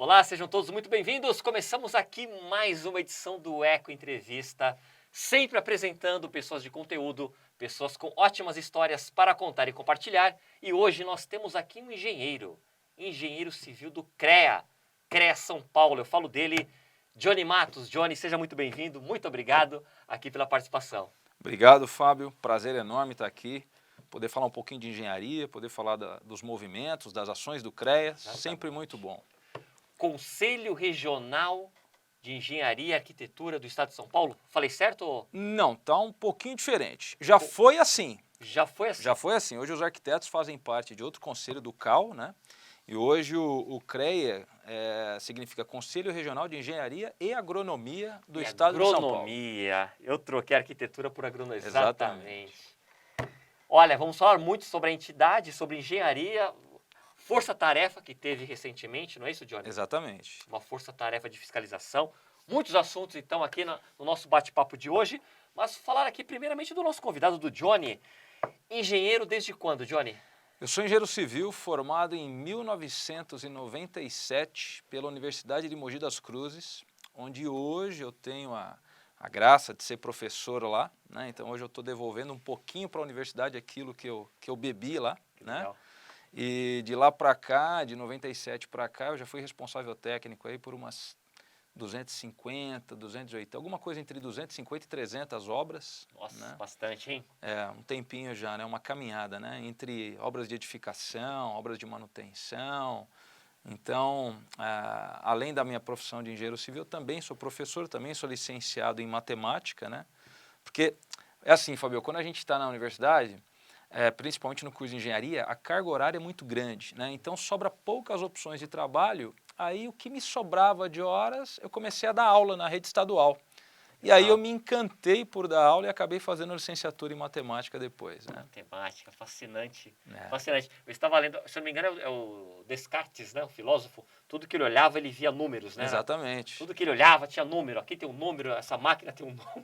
Olá, sejam todos muito bem-vindos. Começamos aqui mais uma edição do Eco Entrevista, sempre apresentando pessoas de conteúdo, pessoas com ótimas histórias para contar e compartilhar. E hoje nós temos aqui um engenheiro civil do CREA São Paulo. Eu falo dele, Johnny Matos. Johnny, seja muito bem-vindo, muito obrigado aqui pela participação. Obrigado, Fábio. Prazer enorme estar aqui. Poder falar um pouquinho de engenharia, poder falar dos movimentos, das ações do CREA, sempre muito bom. Conselho Regional de Engenharia e Arquitetura do Estado de São Paulo? Falei certo? Não, tá um pouquinho diferente. Já foi assim. Já foi assim? Já foi assim. Hoje os arquitetos fazem parte de outro conselho do CAL, né? E hoje o CREA significa Conselho Regional de Engenharia e Agronomia do Estado de São Paulo. Agronomia. Eu troquei arquitetura por agronomia. Exatamente. Olha, vamos falar muito sobre a entidade, sobre engenharia, força-tarefa que teve recentemente, não é isso, Johnny? Exatamente. Uma força-tarefa de fiscalização. Muitos assuntos, então, aqui no nosso bate-papo de hoje. Mas falar aqui primeiramente do nosso convidado, do Johnny. Engenheiro desde quando, Johnny? Eu sou engenheiro civil formado em 1997 pela Universidade de Mogi das Cruzes, onde hoje eu tenho a graça de ser professor lá, né? Então hoje eu estou devolvendo um pouquinho para a universidade aquilo que eu bebi lá, né? Legal. E de lá para cá, de 97 para cá, eu já fui responsável técnico aí por umas 250, 280, alguma coisa entre 250 e 300 obras. Nossa, né? bastante, hein? Um tempinho já, né? Uma caminhada, né? Entre obras de edificação, obras de manutenção. Então, além da minha profissão de engenheiro civil, também sou professor, também sou licenciado em matemática, né? Porque é assim, Fabio, quando a gente está na universidade, principalmente no curso de engenharia, a carga horária é muito grande, né? Então sobra poucas opções de trabalho. Aí o que me sobrava de horas, eu comecei a dar aula na rede estadual. E aí eu me encantei por dar aula e acabei fazendo licenciatura em matemática depois. Né? Matemática, fascinante. Fascinante. Eu estava lendo, se não me engano, é o Descartes, né? O filósofo. Tudo que ele olhava, ele via números, né? Exatamente. Tudo que ele olhava tinha número. Aqui tem um número, essa máquina tem um número,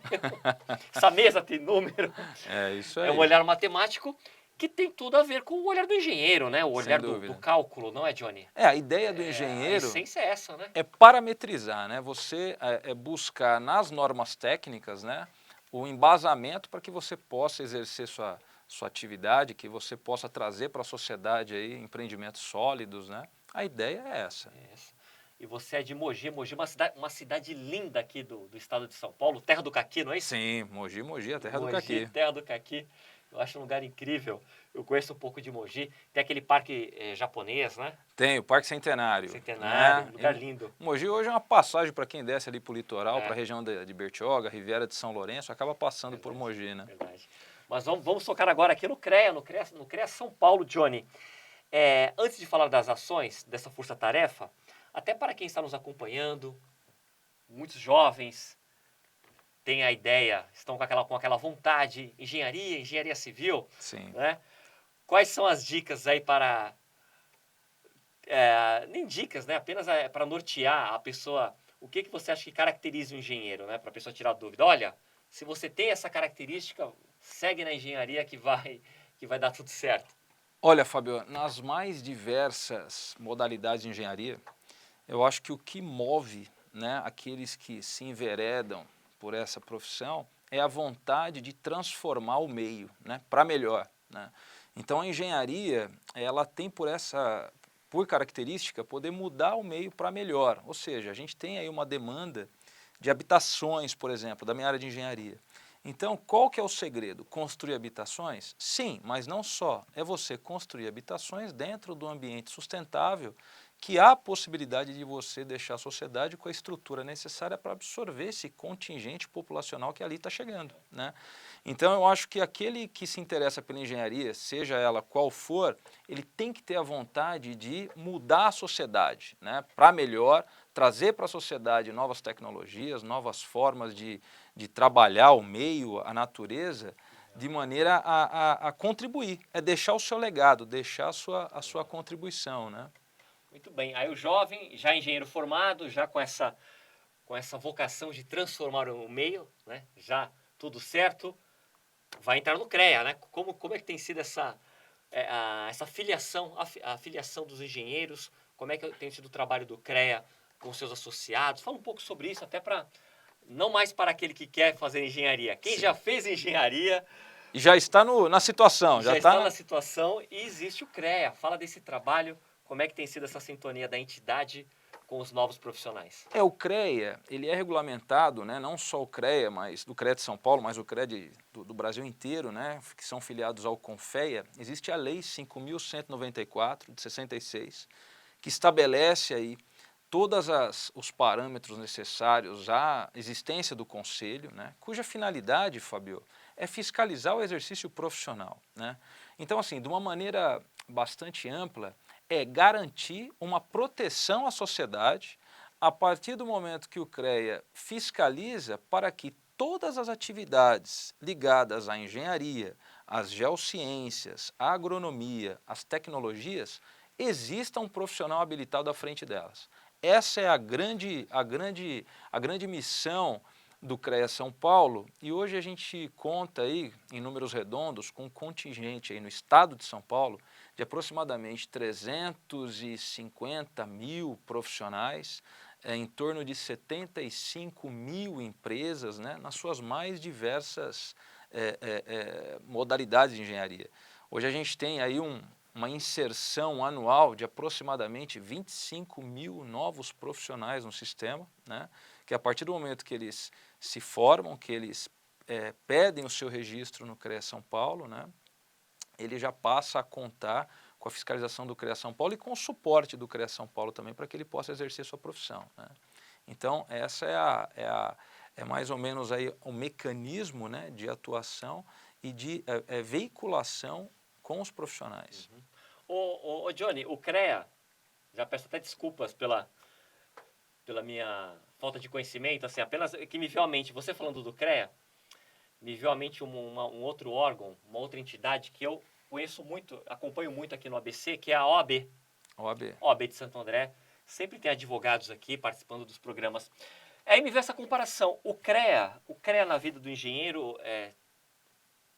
essa mesa tem número. É isso aí. É um olhar matemático que tem tudo a ver com o olhar do engenheiro, né? O olhar do cálculo, não é, Johnny? A ideia do engenheiro a essência é essa, né? É parametrizar, né? Você buscar nas normas técnicas, né, o embasamento para que você possa exercer sua atividade, que você possa trazer para a sociedade aí empreendimentos sólidos, né? A ideia é essa. E você é de Mogi, uma cidade linda aqui do estado de São Paulo, terra do caqui, não é isso? Sim, Mogi, a terra do caqui. Terra do caqui. Eu acho um lugar incrível. Eu conheço um pouco de Mogi. Tem aquele parque japonês, né? Tem, o Parque Centenário. Centenário, lugar lindo. Mogi hoje é uma passagem para quem desce ali para o litoral, para a região de Bertioga, Riviera de São Lourenço, acaba passando por Mogi, né? Verdade. Mas vamos tocar agora aqui no CREA São Paulo, Johnny. Antes de falar das ações dessa força-tarefa, até para quem está nos acompanhando, muitos jovens têm a ideia, estão com aquela vontade, engenharia civil. Sim. Né? Quais são as dicas aí para... nem dicas, né? Apenas para nortear a pessoa. O que você acha que caracteriza o engenheiro, né? Para a pessoa tirar dúvida. Olha, se você tem essa característica, segue na engenharia que vai dar tudo certo. Olha, Fábio, nas mais diversas modalidades de engenharia, eu acho que o que move, né, aqueles que se enveredam por essa profissão é a vontade de transformar o meio, né, para melhor. Né? Então a engenharia, ela tem por característica poder mudar o meio para melhor, ou seja, a gente tem aí uma demanda de habitações, por exemplo, da minha área de engenharia. Então, qual que é o segredo? Construir habitações? Sim, mas não só. É você construir habitações dentro do ambiente sustentável que há a possibilidade de você deixar a sociedade com a estrutura necessária para absorver esse contingente populacional que ali está chegando. Né? Então, eu acho que aquele que se interessa pela engenharia, seja ela qual for, ele tem que ter a vontade de mudar a sociedade, né, para melhor, trazer para a sociedade novas tecnologias, novas formas de trabalhar o meio, a natureza, de maneira a contribuir, deixar o seu legado, deixar a sua contribuição, né? Muito bem. Aí o jovem, já engenheiro formado, já com essa vocação de transformar o meio, né? Já tudo certo, vai entrar no CREA, né? Como é que tem sido essa filiação, a filiação dos engenheiros Como é que tem sido o trabalho do CREA com seus associados? Fala um pouco sobre isso, até para não mais para aquele que quer fazer engenharia. Quem Sim. já fez engenharia E já está na situação, já está está na situação e existe o CREA. Fala desse trabalho, como é que tem sido essa sintonia da entidade com os novos profissionais? O CREA, ele é regulamentado, né, não só o CREA, mas do CREA de São Paulo, mas o CREA do Brasil inteiro, né, que são filiados ao CONFEA. Existe a Lei 5.194, de 66, que estabelece aí todos os parâmetros necessários à existência do conselho, né, cuja finalidade, Fabio, é fiscalizar o exercício profissional, né? Então, assim, de uma maneira bastante ampla, é garantir uma proteção à sociedade a partir do momento que o CREA fiscaliza para que todas as atividades ligadas à engenharia, às geociências, à agronomia, às tecnologias, exista um profissional habilitado à frente delas. Essa é a grande missão do CREA São Paulo, e hoje a gente conta aí, em números redondos, com um contingente aí no estado de São Paulo de aproximadamente 350 mil profissionais, em torno de 75 mil empresas, né, nas suas mais diversas modalidades de engenharia. Hoje a gente tem aí uma inserção anual de aproximadamente 25 mil novos profissionais no sistema, né, que a partir do momento que eles se formam, que eles pedem o seu registro no CREA São Paulo, né, ele já passa a contar com a fiscalização do CREA São Paulo e com o suporte do CREA São Paulo também para que ele possa exercer sua profissão, né. Então, essa é mais ou menos aí o mecanismo, né, de atuação e de veiculação com os profissionais. Ô, Johnny, o CREA, já peço até desculpas pela minha falta de conhecimento, assim, apenas que me veio à mente, você falando do CREA, me veio à mente um outro órgão, uma outra entidade que eu conheço muito, acompanho muito aqui no ABC, que é a OAB. OAB. OAB de Santo André. Sempre tem advogados aqui participando dos programas. Aí me veio essa comparação. O CREA na vida do engenheiro,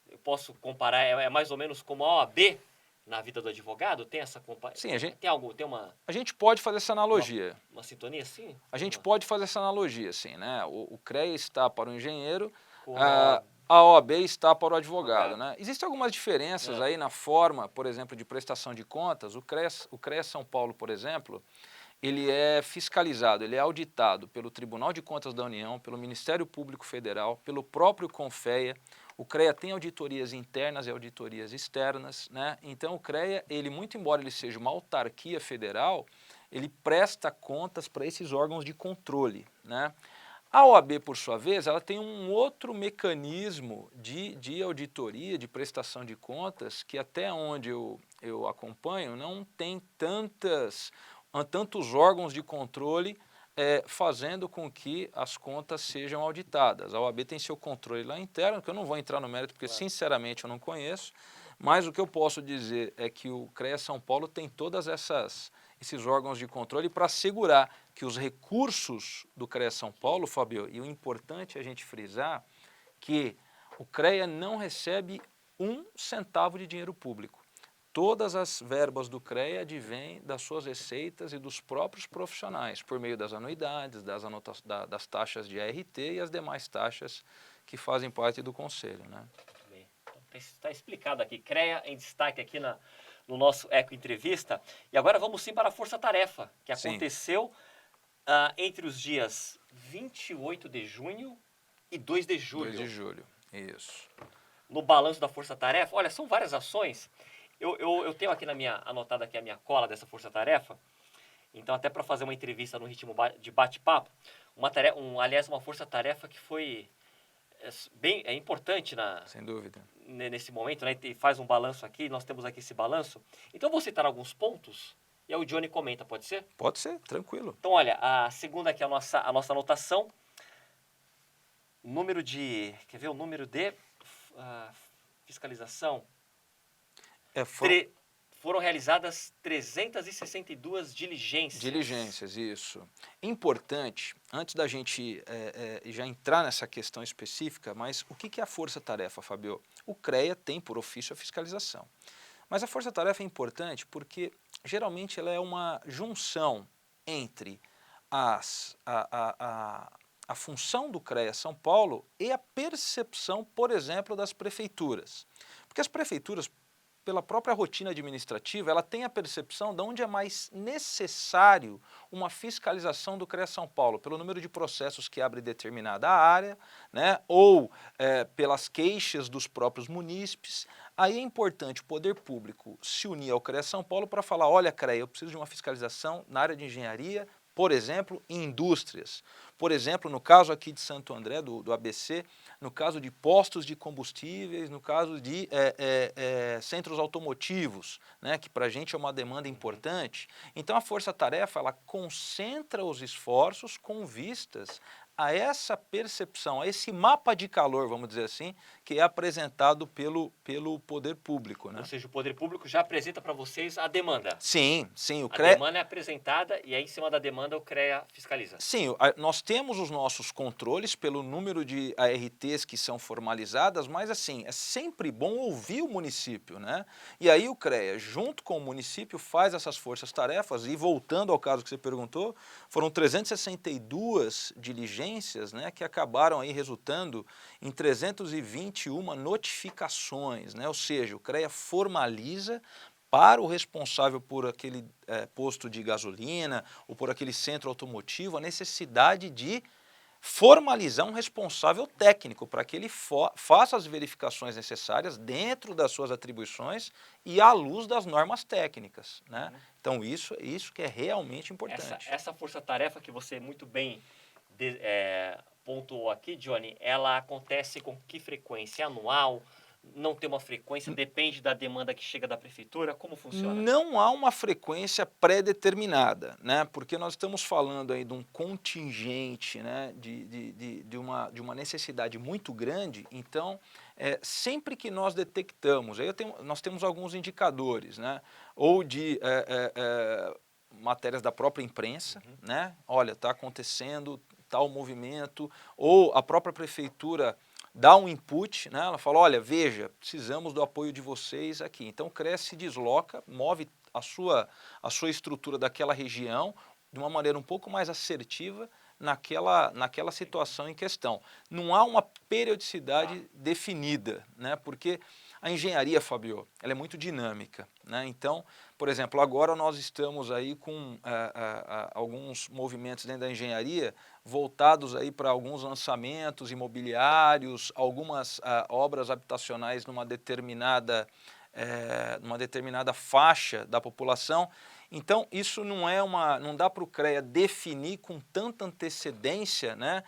eu posso comparar, é mais ou menos como a OAB na vida do advogado? Tem essa comparação? Sim, A gente pode fazer essa analogia. Uma sintonia assim? A gente pode fazer essa analogia, assim, né? O CREA está para o engenheiro, Como a OAB está para o advogado, né? Existem algumas diferenças aí na forma, por exemplo, de prestação de contas. O CREA São Paulo, por exemplo, ele é fiscalizado, ele é auditado pelo Tribunal de Contas da União, pelo Ministério Público Federal, pelo próprio CONFEA. O CREA tem auditorias internas e auditorias externas, né? Então o CREA, ele, muito embora ele seja uma autarquia federal, ele presta contas para esses órgãos de controle, né? A OAB, por sua vez, ela tem um outro mecanismo de auditoria, de prestação de contas, que até onde eu acompanho, não tem tantos órgãos de controle fazendo com que as contas sejam auditadas. A OAB tem seu controle lá interno, que eu não vou entrar no mérito, porque sinceramente eu não conheço, mas o que eu posso dizer é que o CREA São Paulo tem todas esses órgãos de controle para assegurar que os recursos do CREA São Paulo, Fabio, e o importante é a gente frisar que o CREA não recebe um centavo de dinheiro público. Todas as verbas do CREA advêm das suas receitas e dos próprios profissionais, por meio das anuidades, das taxas de ART e as demais taxas que fazem parte do conselho, né? Está explicado aqui. CREA em destaque aqui no nosso Eco Entrevista. E agora vamos sim para a Força Tarefa, que aconteceu entre os dias 28 de junho e 2 de julho. 2 de julho, isso. No balanço da Força Tarefa, olha, são várias ações. Eu tenho aqui anotada aqui a minha cola dessa Força Tarefa. Então, até para fazer uma entrevista no ritmo de bate-papo, aliás, uma Força Tarefa que foi bem importante sem dúvida, nesse momento, né? E faz um balanço aqui, nós temos aqui esse balanço. Então, eu vou citar alguns pontos e aí o Johnny comenta, pode ser? Pode ser, tranquilo. Então, olha, a segunda aqui, a nossa anotação, quer ver o número de fiscalização? Foram realizadas 362 diligências. Diligências, isso. Importante, antes da gente já entrar nessa questão específica, mas o que é a força-tarefa, Fabio? O CREA tem por ofício a fiscalização. Mas a força-tarefa é importante porque geralmente ela é uma junção entre a função do CREA São Paulo e a percepção, por exemplo, das prefeituras. Porque as prefeituras, pela própria rotina administrativa, ela tem a percepção de onde é mais necessário uma fiscalização do CREA São Paulo, pelo número de processos que abre determinada área, né, ou pelas queixas dos próprios munícipes. Aí é importante o poder público se unir ao CREA São Paulo para falar, olha, CREA, eu preciso de uma fiscalização na área de engenharia, por exemplo, em indústrias. Por exemplo, no caso aqui de Santo André, do ABC, no caso de postos de combustíveis, no caso de centros automotivos, né, que para a gente é uma demanda importante. Então a força-tarefa ela concentra os esforços com vistas a essa percepção, a esse mapa de calor, vamos dizer assim, que é apresentado pelo poder público, né? Ou seja, o poder público já apresenta para vocês a demanda. Sim, sim, o A CREA... demanda é apresentada e aí, em cima da demanda, o CREA fiscaliza. Sim, nós temos os nossos controles pelo número de ARTs que são formalizadas, mas assim, é sempre bom ouvir o município, né? E aí o CREA, junto com o município, faz essas forças-tarefas e voltando ao caso que você perguntou, foram 362 diligências, né, que acabaram aí resultando em 321 notificações, né? Ou seja, o CREA formaliza para o responsável por aquele posto de gasolina ou por aquele centro automotivo a necessidade de formalizar um responsável técnico para que ele faça as verificações necessárias dentro das suas atribuições e à luz das normas técnicas, né? Então isso que é realmente importante. Essa força-tarefa que você muito bem pontuou aqui, Johnny, ela acontece com que frequência? Anual? Não tem uma frequência? Depende da demanda que chega da prefeitura? Como funciona? Não há uma frequência pré-determinada, né? Porque nós estamos falando aí de um contingente, né? de uma necessidade muito grande, então sempre que nós detectamos, aí nós temos alguns indicadores, né? Ou de matérias da própria imprensa, né? Olha, está acontecendo tal movimento, ou a própria prefeitura dá um input, né? Ela fala, olha, veja, precisamos do apoio de vocês aqui. Então o CREA se desloca, move a sua estrutura daquela região de uma maneira um pouco mais assertiva naquela situação em questão. Não há uma periodicidade definida, né? Porque a engenharia, Fabio, ela é muito dinâmica, né? Então, por exemplo, agora nós estamos aí com alguns movimentos dentro da engenharia voltados aí para alguns lançamentos imobiliários, algumas obras habitacionais numa determinada faixa da população. Então, isso não dá para o CREA definir com tanta antecedência, né,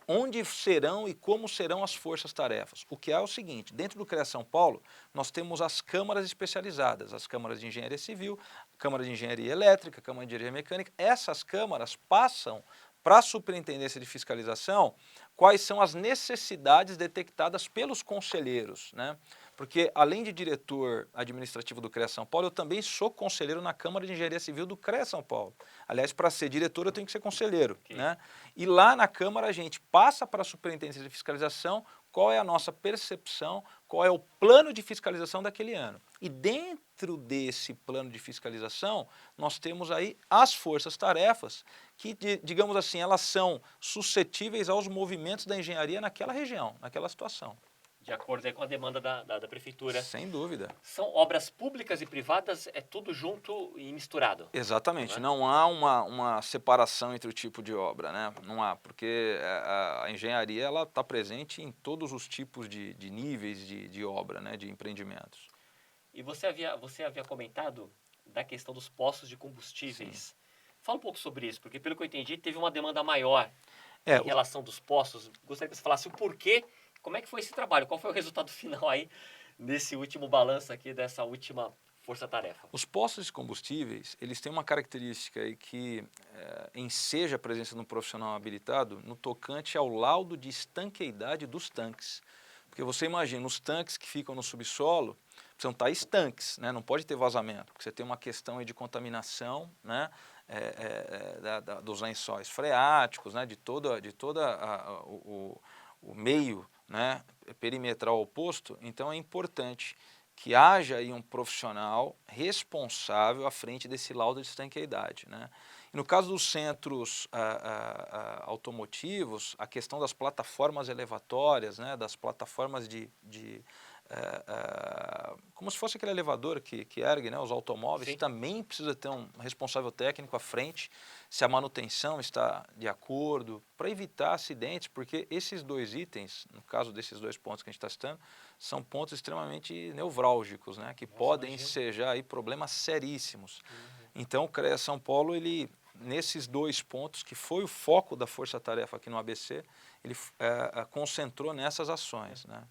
onde serão e como serão as forças-tarefas. O que é o seguinte, dentro do CREA São Paulo, nós temos as câmaras especializadas, as câmaras de engenharia civil, câmara de engenharia elétrica, câmara de engenharia mecânica. Essas câmaras passam para a superintendência de fiscalização quais são as necessidades detectadas pelos conselheiros, né? Porque além de diretor administrativo do CREA São Paulo, eu também sou conselheiro na Câmara de Engenharia Civil do CREA São Paulo. Aliás, para ser diretor eu tenho que ser conselheiro, né? E lá na Câmara a gente passa para a superintendência de fiscalização qual é a nossa percepção, qual é o plano de fiscalização daquele ano. E dentro desse plano de fiscalização, nós temos aí as forças-tarefas que, digamos assim, elas são suscetíveis aos movimentos da engenharia naquela região, naquela situação. De acordo aí com a demanda da prefeitura. Sem dúvida. São obras públicas e privadas, é tudo junto e misturado. Exatamente, não há uma separação entre o tipo de obra, né? Não há, porque a engenharia ela está presente em todos os tipos de níveis de obra, né? De empreendimentos. E você havia comentado da questão dos postos de combustíveis. Sim. Fala um pouco sobre isso, porque pelo que eu entendi, teve uma demanda maior em relação dos postos. Gostaria que você falasse o porquê, como é que foi esse trabalho, qual foi o resultado final aí nesse último balanço aqui dessa última força-tarefa. Os postos de combustíveis, eles têm uma característica aí que enseja a presença de um profissional habilitado no tocante ao laudo de estanqueidade dos tanques. Porque você imagina, os tanques que ficam no subsolo precisam estar estanques, né? Não pode ter vazamento, porque você tem uma questão aí de contaminação, né? Dos lençóis freáticos, né? de todo o meio, né? perimetral ao posto. Então é importante que haja aí um profissional responsável à frente desse laudo de estanqueidade, né? E no caso dos centros automotivos, a questão das plataformas elevatórias, né, das plataformas como se fosse aquele elevador que ergue, né, os automóveis, Sim. também precisa ter um responsável técnico à frente, se a manutenção está de acordo, para evitar acidentes, porque esses dois itens, no caso desses dois pontos que a gente está citando, são pontos extremamente nevrálgicos, né, que podem Imagino. ensejar aí problemas seríssimos. Uhum. Então o CREA São Paulo, ele, nesses dois pontos, que foi o foco da força-tarefa aqui no ABC, ele concentrou nessas ações, né?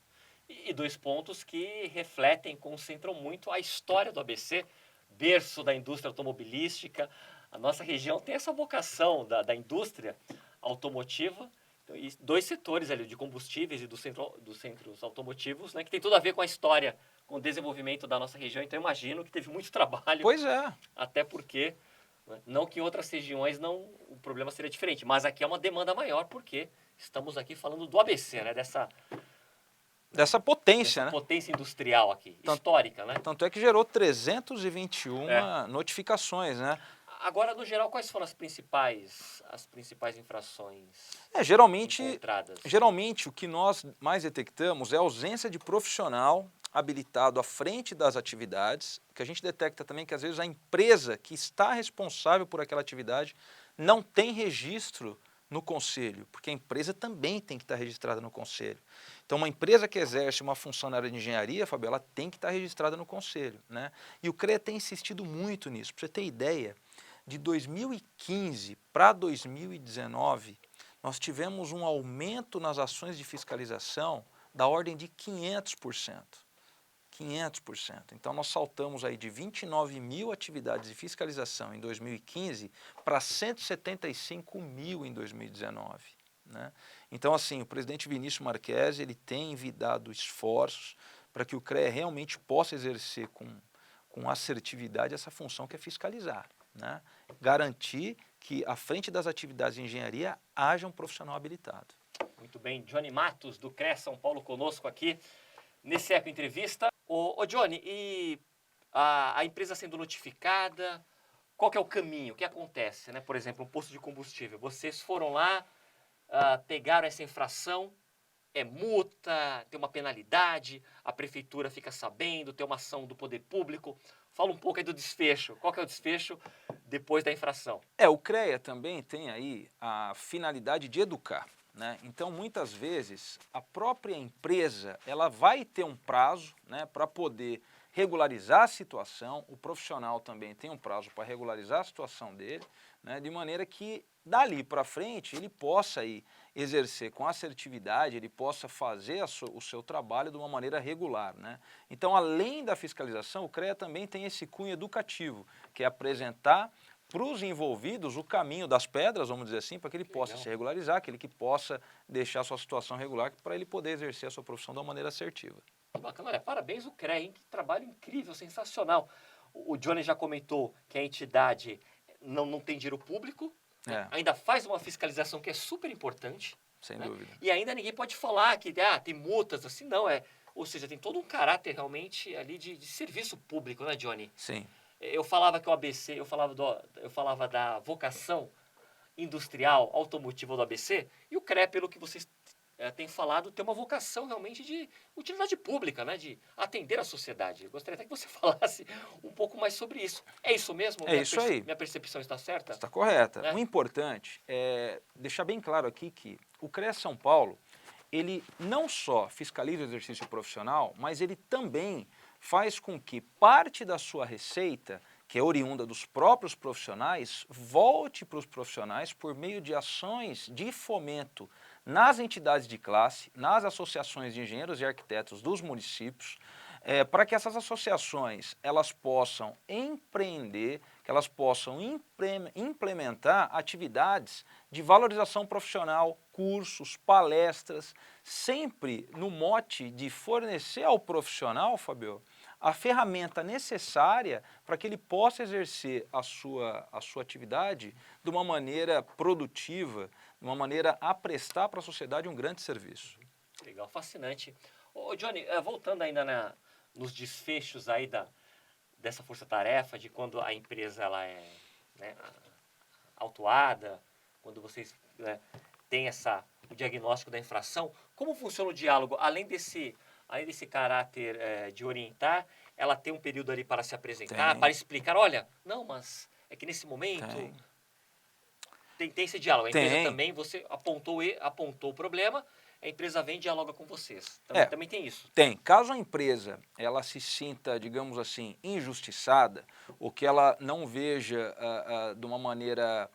E dois pontos que refletem, concentram muito a história do ABC, berço da indústria automobilística. A nossa região tem essa vocação da indústria automotiva, então, e dois setores ali, de combustíveis e dos centros automotivos, né, que tem tudo a ver com a história, com o desenvolvimento da nossa região. Então, eu imagino que teve muito trabalho, Pois é. até porque, né, não que em outras regiões não, o problema seria diferente, mas aqui é uma demanda maior, porque estamos aqui falando do ABC, né, Dessa dessa potência, né? potência industrial aqui, Tanto, histórica, né? tanto é que gerou 321 É. notificações, né? Agora, no geral, quais foram as principais infrações Geralmente, encontradas? geralmente o que nós mais detectamos é a ausência de profissional habilitado à frente das atividades, que a gente detecta também que às vezes a empresa que está responsável por aquela atividade não tem registro no conselho, porque a empresa também tem que estar registrada no conselho. Então, uma empresa que exerce uma função na área de engenharia, Fabio, ela tem que estar registrada no conselho, né? E o CREA tem insistido muito nisso. Para você ter ideia, de 2015 para 2019, nós tivemos um aumento nas ações de fiscalização da ordem de 500%. 500%. Então, nós saltamos aí de 29 mil atividades de fiscalização em 2015 para 175 mil em 2019. Né? Então, assim, o presidente Vinícius Marques, ele tem envidado esforços para que o CREA realmente possa exercer com assertividade essa função que é fiscalizar. Né? Garantir que, à frente das atividades de engenharia, haja um profissional habilitado. Muito bem, Johnny Matos, do CREA São Paulo, conosco aqui nesse Eco Entrevista. Ô Johnny, e a empresa sendo notificada, qual que é o caminho? O que acontece, né? Por exemplo, um posto de combustível. Vocês foram lá, pegaram essa infração, é multa, tem uma penalidade, a prefeitura fica sabendo, tem uma ação do poder público. Fala um pouco aí do desfecho. Qual que é o desfecho depois da infração? O CREA também tem aí a finalidade de educar. Né? Então, muitas vezes, a própria empresa ela vai ter um prazo, né, para poder regularizar a situação, o profissional também tem um prazo para regularizar a situação dele, né, de maneira que dali para frente ele possa aí exercer com assertividade, ele possa fazer o seu trabalho de uma maneira regular. Né? Então, além da fiscalização, o CREA também tem esse cunho educativo, que é apresentar para os envolvidos o caminho das pedras, vamos dizer assim, para que ele possa se regularizar, que ele possa deixar a sua situação regular para ele poder exercer a sua profissão de uma maneira assertiva. Que bacana, olha, parabéns o CREA, hein? Que trabalho incrível, sensacional. O Johnny já comentou que a entidade não tem dinheiro público, né? Ainda faz uma fiscalização que é super importante. Sem né? dúvida. E ainda ninguém pode falar que tem multas, assim, não. Ou seja, tem todo um caráter realmente ali de serviço público, né, Johnny? Sim. Eu falava que o ABC, eu falava da vocação industrial, automotiva do ABC, e o CREA, pelo que vocês têm falado, tem uma vocação realmente de utilidade pública, né? De atender a sociedade. Eu gostaria até que você falasse um pouco mais sobre isso. É isso mesmo? É isso aí. Minha percepção está certa? Está correta. Né? O importante é deixar bem claro aqui que o CREA São Paulo, ele não só fiscaliza o exercício profissional, mas ele também faz com que parte da sua receita, que é oriunda dos próprios profissionais, volte para os profissionais por meio de ações de fomento nas entidades de classe, nas associações de engenheiros e arquitetos dos municípios, para que essas associações elas possam empreender, que elas possam implementar atividades de valorização profissional, cursos, palestras, sempre no mote de fornecer ao profissional, Fabio, a ferramenta necessária para que ele possa exercer a sua atividade de uma maneira produtiva, de uma maneira a prestar para a sociedade um grande serviço. Legal, fascinante. Ô Johnny, voltando ainda nos desfechos aí dessa força-tarefa, de quando a empresa ela é, né, autuada, quando vocês, né, têm o diagnóstico da infração, como funciona o diálogo? Além desse caráter de orientar, ela tem um período ali para se apresentar, Tem, para explicar, olha, não, mas é que nesse momento tem. tem esse diálogo. A empresa Tem. também, você apontou o problema, a empresa vem e dialoga com vocês. Também, É, também tem isso. tem. Caso a empresa ela se sinta, digamos assim, injustiçada, ou que ela não veja de uma maneira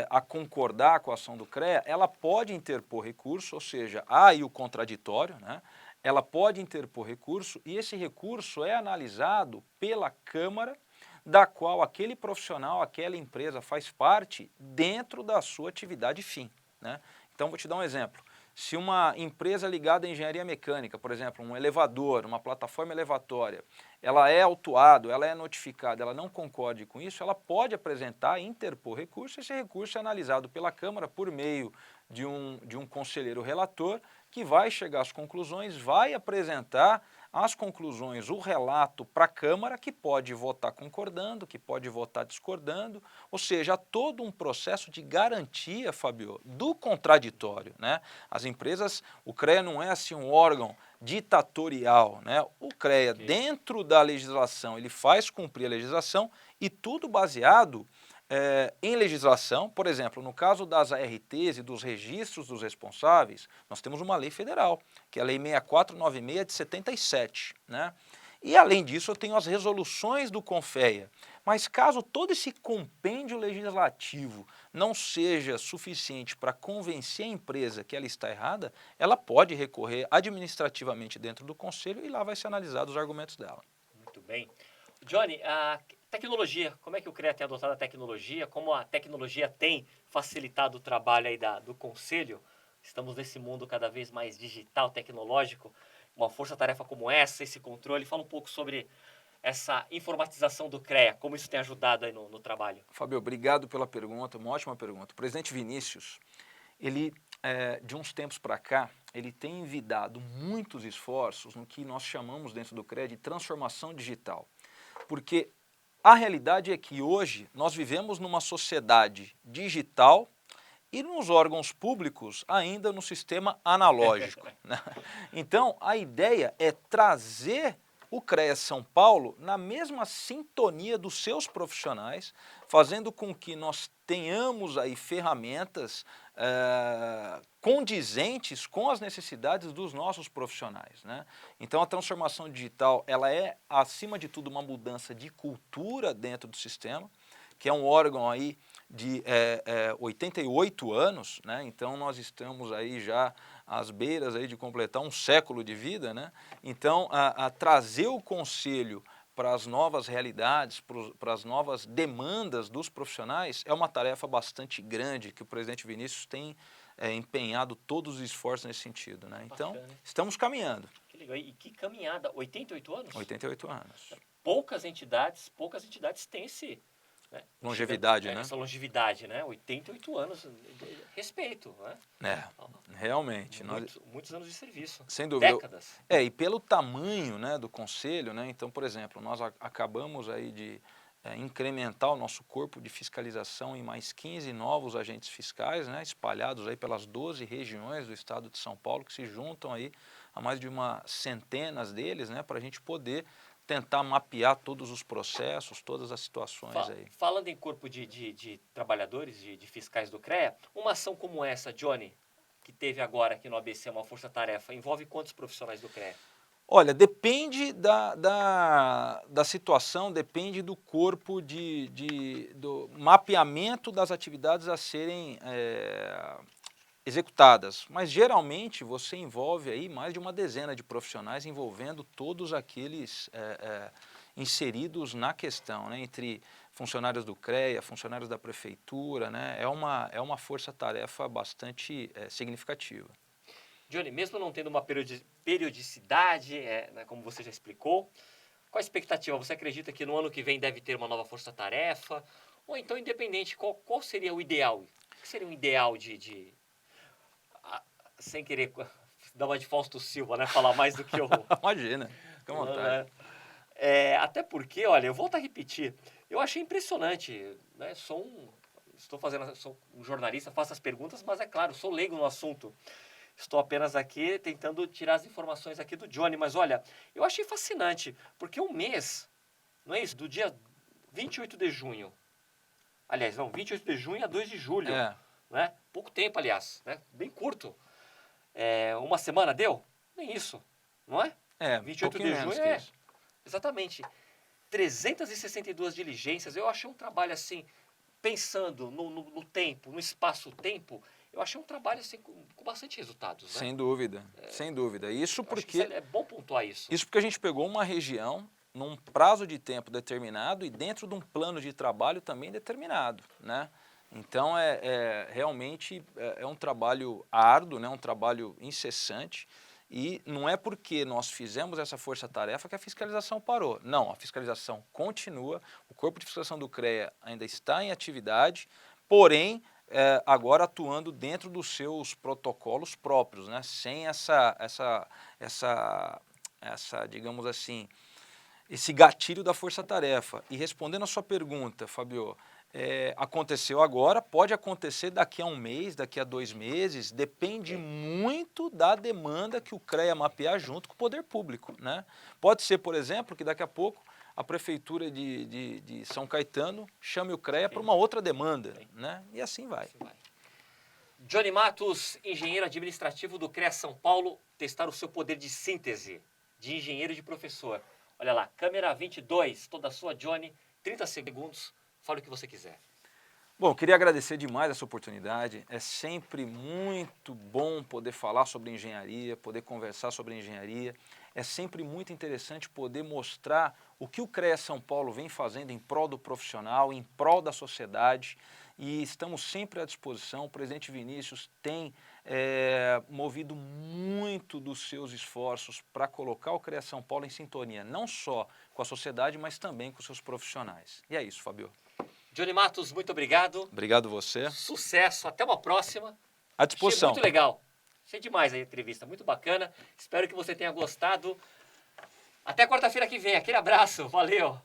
a concordar com a ação do CREA, ela pode interpor recurso, ou seja, há aí o contraditório, né? Ela pode interpor recurso e esse recurso é analisado pela Câmara da qual aquele profissional, aquela empresa faz parte dentro da sua atividade fim, né? Então, vou te dar um exemplo. Se uma empresa ligada à engenharia mecânica, por exemplo, um elevador, uma plataforma elevatória, ela é autuada, ela é notificada, ela não concorde com isso, ela pode apresentar, interpor recurso, esse recurso é analisado pela Câmara por meio de um conselheiro relator, que vai chegar às conclusões, vai apresentar as conclusões, o relato para a Câmara, que pode votar concordando, que pode votar discordando, ou seja, há todo um processo de garantia, Fabio, do contraditório, né? As empresas, o CREA não é assim um órgão ditatorial, né? O CREA, Ok. dentro da legislação, ele faz cumprir a legislação e tudo baseado em legislação. Por exemplo, no caso das ARTs e dos registros dos responsáveis, nós temos uma lei federal, que é a Lei 6496 de 77, né? E além disso eu tenho as resoluções do CONFEA. Mas caso todo esse compêndio legislativo não seja suficiente para convencer a empresa que ela está errada, ela pode recorrer administrativamente dentro do conselho e lá vai ser analisado os argumentos dela. Muito bem. Johnny, a tecnologia, como é que o CREA tem adotado a tecnologia? Como a tecnologia tem facilitado o trabalho aí do conselho? Estamos nesse mundo cada vez mais digital, tecnológico. Uma força-tarefa como essa, esse controle, fala um pouco sobre essa informatização do CREA, como isso tem ajudado aí no trabalho. Fábio, obrigado pela pergunta, uma ótima pergunta. O presidente Vinícius, ele, de uns tempos para cá, ele tem envidado muitos esforços no que nós chamamos dentro do CREA de transformação digital. Porque a realidade é que hoje nós vivemos numa sociedade digital e nos órgãos públicos ainda no sistema analógico, né? Então, a ideia é trazer o CREA São Paulo na mesma sintonia dos seus profissionais, fazendo com que nós tenhamos aí ferramentas condizentes com as necessidades dos nossos profissionais, né? Então, a transformação digital, ela é, acima de tudo, uma mudança de cultura dentro do sistema, que é um órgão aí de 88 anos, né? Então nós estamos aí já às beiras aí de completar um século de vida, né? Então a trazer o conselho para as novas realidades, para as novas demandas dos profissionais é uma tarefa bastante grande que o presidente Vinícius tem empenhado todos os esforços nesse sentido, né? Então Bacana. estamos caminhando. Que legal. E que caminhada. 88 anos? 88 anos. Poucas entidades têm né, Longevidade, né? essa longevidade, né? 88 anos, respeito, né? Realmente. Muitos anos de serviço, Sem dúvida. décadas. E pelo tamanho, né, do conselho, né, então, por exemplo, nós acabamos aí de incrementar o nosso corpo de fiscalização em mais 15 novos agentes fiscais, né, espalhados aí pelas 12 regiões do estado de São Paulo, que se juntam aí a mais de uma centenas deles, né, para a gente poder tentar mapear todos os processos, todas as situações aí. Falando em corpo de trabalhadores, de fiscais do CREA, uma ação como essa, Johnny, que teve agora aqui no ABC, uma força-tarefa, envolve quantos profissionais do CREA? Olha, depende da situação, depende do corpo do mapeamento das atividades a serem executadas, mas geralmente você envolve aí mais de uma dezena de profissionais envolvendo todos aqueles inseridos na questão, né, entre funcionários do CREA, funcionários da prefeitura, né, é uma força-tarefa bastante significativa. Johnny, mesmo não tendo uma periodicidade, né, como você já explicou, qual a expectativa? Você acredita que no ano que vem deve ter uma nova força-tarefa? Ou então, independente, qual seria o ideal? O que seria um ideal sem querer dar uma de Fausto Silva, né? Falar mais do que eu... Imagina. Fica à vontade. Até porque, olha, eu volto a repetir, eu achei impressionante, né? Sou um jornalista, faço as perguntas, mas é claro, sou leigo no assunto. Estou apenas aqui tentando tirar as informações aqui do Johnny, mas olha, eu achei fascinante, porque um mês, não é isso? Do dia 28 de junho, aliás, não, 28 de junho a 2 de julho, né? Pouco tempo, aliás, né? Bem curto. Uma semana deu? Nem isso, não é? 28 de junho que isso. Exatamente. 362 diligências. Eu achei um trabalho assim, pensando no tempo, no espaço-tempo, eu achei um trabalho assim, com bastante resultados. Né? Sem dúvida, sem dúvida. Isso porque é bom pontuar isso. Isso porque a gente pegou uma região num prazo de tempo determinado e dentro de um plano de trabalho também determinado, né? Então, realmente é um trabalho árduo, né? Um trabalho incessante e não é porque nós fizemos essa força-tarefa que a fiscalização parou. Não, a fiscalização continua, o Corpo de Fiscalização do CREA ainda está em atividade, porém, agora atuando dentro dos seus protocolos próprios, né? Sem digamos assim, esse gatilho da força-tarefa. E respondendo a sua pergunta, Fabio, aconteceu agora, pode acontecer daqui a um mês, daqui a 2 meses, depende muito da demanda que o CREA mapear junto com o poder público, né? Pode ser, por exemplo, que daqui a pouco a Prefeitura de São Caetano chame o CREA para uma outra demanda, né? E assim vai. Johnny Matos, engenheiro administrativo do CREA São Paulo, testar o seu poder de síntese de engenheiro e de professor. Olha lá, câmera 22, toda sua, Johnny, 30 segundos, fala o que você quiser. Bom, queria agradecer demais essa oportunidade. É sempre muito bom poder falar sobre engenharia, poder conversar sobre engenharia. É sempre muito interessante poder mostrar o que o CREA São Paulo vem fazendo em prol do profissional, em prol da sociedade. E estamos sempre à disposição. O presidente Vinícius tem movido muito dos seus esforços para colocar o CREA São Paulo em sintonia, não só com a sociedade, mas também com os seus profissionais. E é isso, Fabio. Johnny Matos, muito obrigado. Obrigado você. Sucesso, até uma próxima. À disposição. Achei muito legal. Achei demais a entrevista, muito bacana. Espero que você tenha gostado. Até quarta-feira que vem. Aquele abraço, valeu.